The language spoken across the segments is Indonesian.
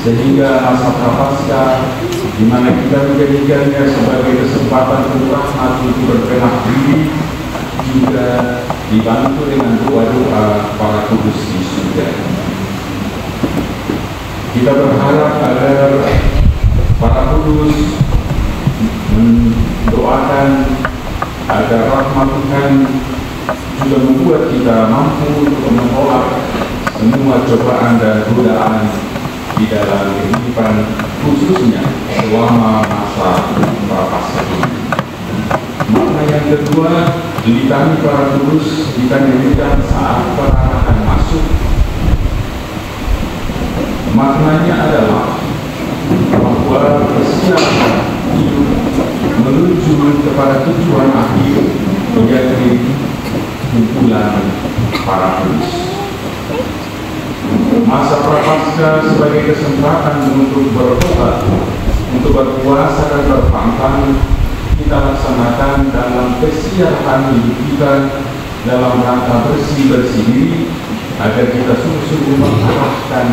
Sehingga masa prapaskah di mana kita menjadikannya sebagai kesempatan untuk rahmat untuk berbenah diri, juga dibantu dengan doa-doa para kudus di surga. Kita berharap agar para kudus mendoakan agar rahmat Tuhan juga membuat kita mampu untuk menolak semua cobaan dan godaan di dalam kehidupan, khususnya selama masa prapaskah ini. Makna yang kedua, litani para kudus dinyanyikan saat para akan masuk. Maknanya adalah bahwa persiapan hidup menuju kepada tujuan akhir, yaitu kumpulan para kudus. Masa prapaskah sebagai kesempatan untuk bertobat, untuk berpuasa dan berpantang, kita laksanakan dalam kesiapan hidup kita dalam rangka bersih-bersih diri, agar kita sungguh-sungguh mengarahkan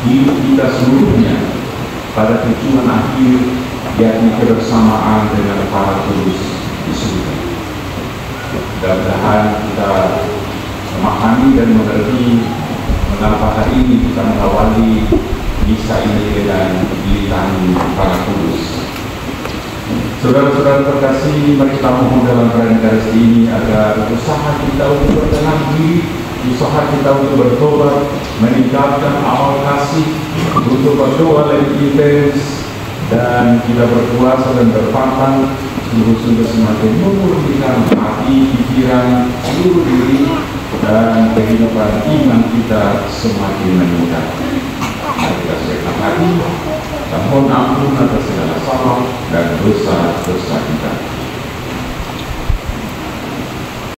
hidup kita seluruhnya pada tujuan akhir, yakni kebersamaan dengan para kudus di surga. Mudah-mudahan kita memahami dan mengerti mengapa hari ini kita mengawali misa ini dengan litani para kudus. Saudara-saudara terkasih, mari kita mohon dalam perayaan Ekaristi ini agar usaha kita untuk berkenan diri, usaha kita untuk bertobat, meningkatkan amal kasih, untuk berdoa lebih intens, dan kita berpuasa dan berpantang sungguh-sungguh semakin memurnikan hati, pikiran, seluruh diri, dan kehidupan iman kita semakin meningkat. Mari kita serahkan hati, kita mohon ampun atas segala salah,